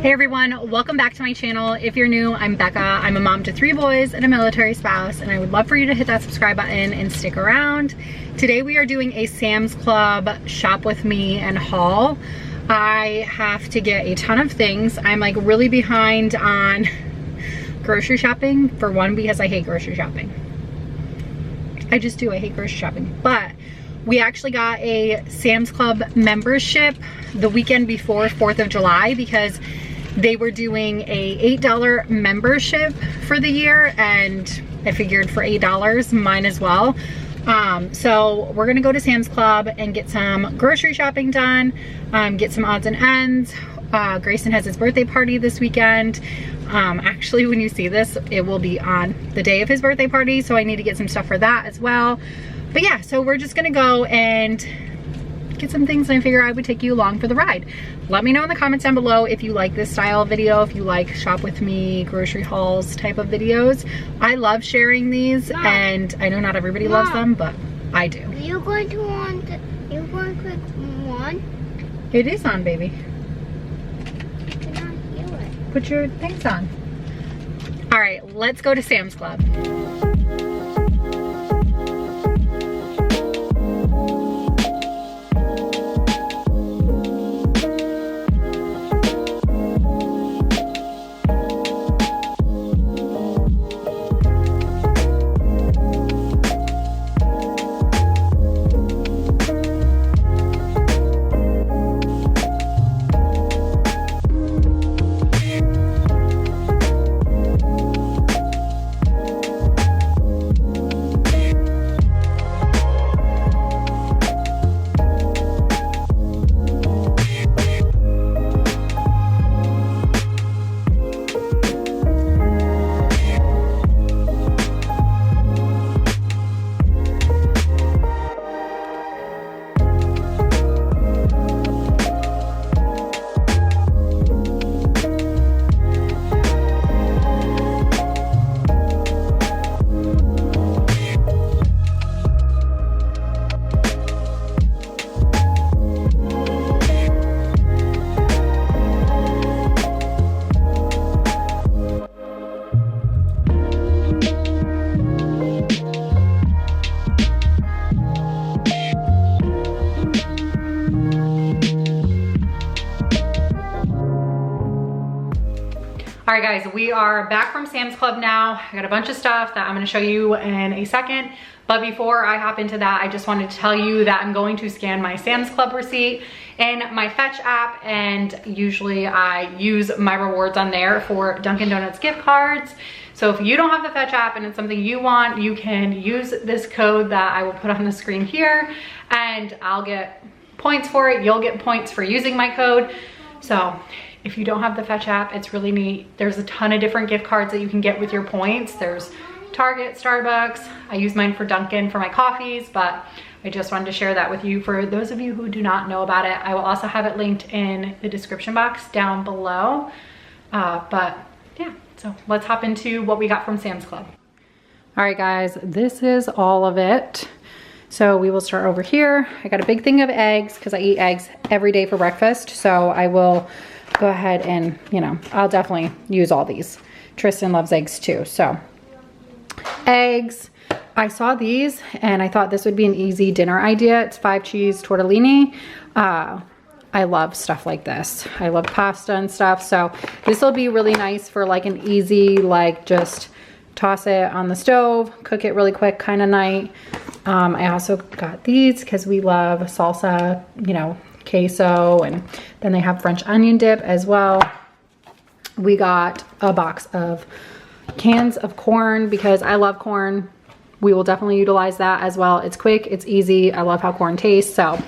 Hey everyone, welcome back to my channel. If you're new, I'm Becca. I'm a mom to 3 boys and a military spouse, and I would love for you to hit that subscribe button and stick around. Today we are doing a Sam's Club shop with me and haul. I have to get a ton of things. I'm like really behind on grocery shopping, for one, because I hate grocery shopping. I just do, I hate grocery shopping. But we actually got a Sam's Club membership the weekend before 4th of July because they were doing a $8 membership for the year, and I figured for $8, mine as well. So we're gonna go to Sam's Club and get some grocery shopping done, get some odds and ends. Grayson has his birthday party this weekend. Actually, when you see this, it will be on the day of his birthday party, so I need to get some stuff for that as well. But yeah, so we're just gonna go and get some things, and I figure I would take you along for the ride. Let me know in the comments down below if you like this style of video, if you like shop with me, grocery hauls type of videos. I love sharing these, Mom, and I know not everybody loves them, but I do. You're going to click one? It is on, baby. I cannot hear it. Put your things on. All right, let's go to Sam's Club. All right guys, we are back from Sam's Club now. I got a bunch of stuff that I'm gonna show you in a second. But before I hop into that, I just wanted to tell you that I'm going to scan my Sam's Club receipt in my Fetch app, and usually I use my rewards on there for Dunkin' Donuts gift cards. So if you don't have the Fetch app and it's something you want, you can use this code that I will put on the screen here, and I'll get points for it. You'll get points for using my code. So if you don't have the Fetch app, it's really neat. There's a ton of different gift cards that you can get with your points. There's Target, Starbucks. I use mine for Dunkin' for my coffees, but I just wanted to share that with you for those of you who do not know about it. I will also have it linked in the description box down below. But yeah, so let's hop into what we got from Sam's Club. All right guys, this is all of it. So we will start over here. I got a big thing of eggs because I eat eggs every day for breakfast. So I will go ahead and, you know, I'll definitely use all these. Tristan loves eggs too. So eggs, I saw these and I thought this would be an easy dinner idea. It's 5 cheese tortellini. I love stuff like this. I love pasta and stuff. So this will be really nice for like an easy, like just toss it on the stove, cook it really quick kind of night. I also got these because we love salsa, you know, queso, and then they have French onion dip as well. We got a box of cans of corn because I love corn. We will definitely utilize that as well. It's quick, it's easy. I love how corn tastes. So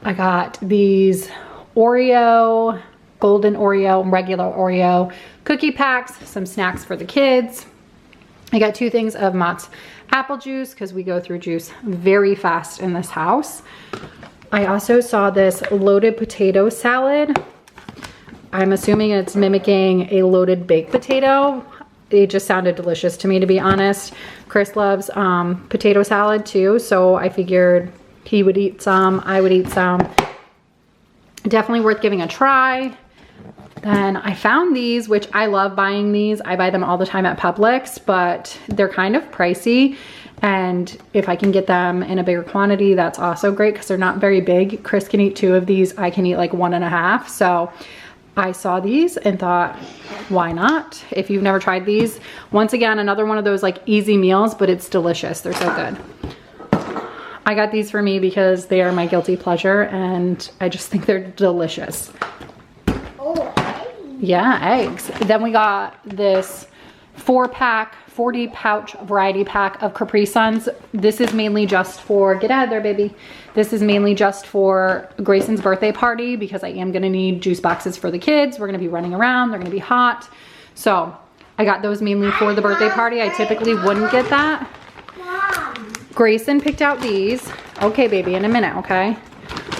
I got these Oreo, golden Oreo, and regular Oreo cookie packs, some snacks for the kids. I got 2 things of Mott's apple juice because we go through juice very fast in this house. I also saw this loaded potato salad. I'm assuming it's mimicking a loaded baked potato. It just sounded delicious to me, to be honest. Chris loves potato salad too, so I figured he would eat some, I would eat some. Definitely worth giving a try. Then I found these, which I love buying these. I buy them all the time at Publix, but they're kind of pricey. And if I can get them in a bigger quantity, that's also great because they're not very big. Chris can eat 2 of these. I can eat like 1.5. So I saw these and thought, why not? If you've never tried these, once again, another one of those like easy meals, but it's delicious. They're so good. I got these for me because they are my guilty pleasure and I just think they're delicious. Oh, Yeah, eggs. Then we got this 4-pack, 40 pouch variety pack of Capri Suns. This is mainly just for, get out of there, baby. This is mainly just for Grayson's birthday party because I am gonna need juice boxes for the kids. We're gonna be running around, they're gonna be hot. So I got those mainly for the birthday party. I typically wouldn't get that. Mom. Grayson picked out these. Okay, baby, in a minute, okay?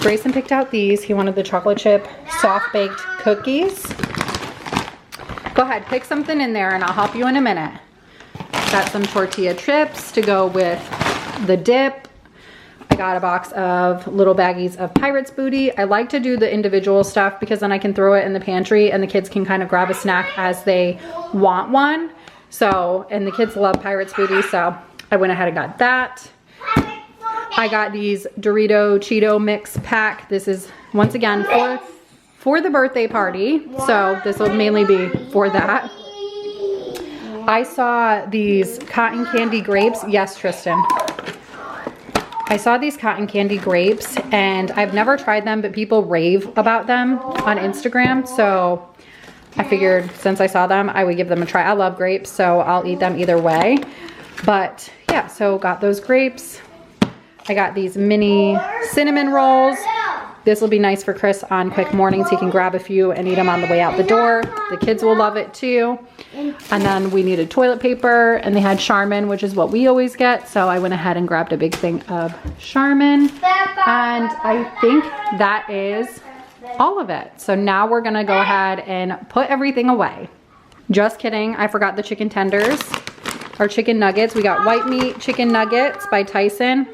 Grayson picked out these. He wanted the chocolate chip soft baked cookies. Go ahead, pick something in there and I'll help you in a minute. Got some tortilla chips to go with the dip. I got a box of little baggies of Pirate's Booty. I like to do the individual stuff because then I can throw it in the pantry and the kids can kind of grab a snack as they want one. So, and the kids love Pirate's Booty, so I went ahead and got that. I got these Dorito Cheeto mix pack. This is once again for the birthday party. So this will mainly be for that. I saw these cotton candy grapes. Yes, Tristan. I saw these cotton candy grapes and I've never tried them, but people rave about them on Instagram. So I figured since I saw them, I would give them a try. I love grapes, so I'll eat them either way. But yeah, so got those grapes. I got these mini cinnamon rolls. This will be nice for Chris on quick mornings. He can grab a few and eat them on the way out the door. The kids will love it too. And then we needed toilet paper and they had Charmin, which is what we always get. So I went ahead and grabbed a big thing of Charmin. And I think that is all of it. So now we're gonna go ahead and put everything away. Just kidding, I forgot the chicken tenders or chicken nuggets. We got white meat chicken nuggets by Tyson.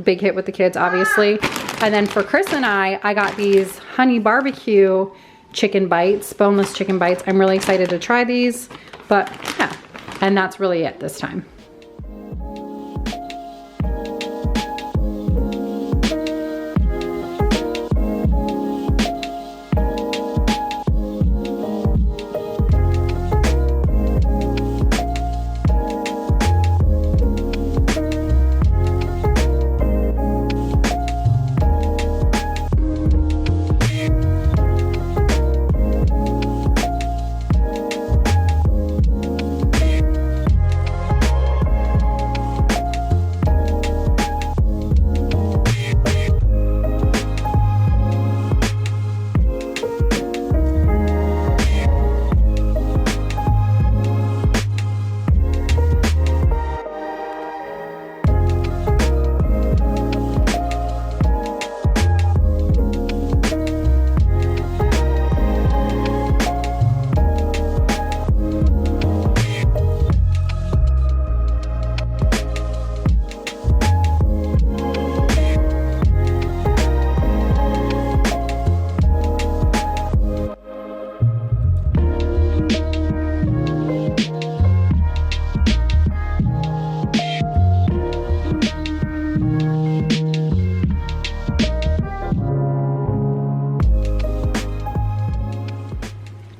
Big hit with the kids, obviously. And then for Chris and I got these honey barbecue chicken bites, boneless chicken bites. I'm really excited to try these, but yeah, and that's really it this time.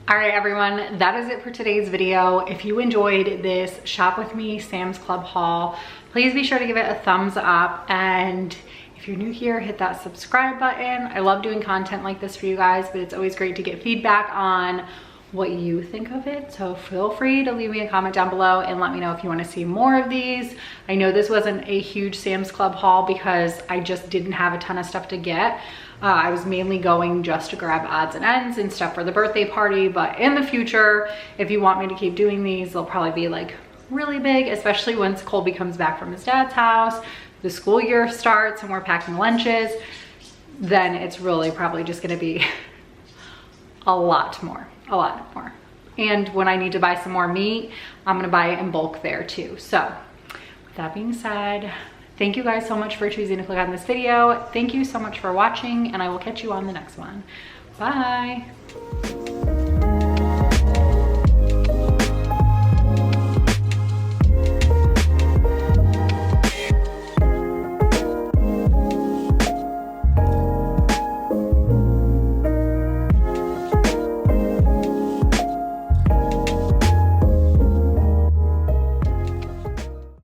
All right, everyone, that is it for today's video. If you enjoyed this Shop With Me Sam's Club haul, please be sure to give it a thumbs up. And if you're new here, hit that subscribe button. I love doing content like this for you guys, but it's always great to get feedback on what you think of it. So feel free to leave me a comment down below and let me know if you want to see more of these. I know this wasn't a huge Sam's Club haul because I just didn't have a ton of stuff to get. I was mainly going just to grab odds and ends and stuff for the birthday party, but in the future, if you want me to keep doing these, they'll probably be like really big, especially once Colby comes back from his dad's house, the school year starts and we're packing lunches, then it's really probably just gonna be a lot more. And when I need to buy some more meat, I'm gonna buy it in bulk there too. So with that being said, thank you guys so much for choosing to click on this video. Thank you so much for watching and I will catch you on the next one. Bye.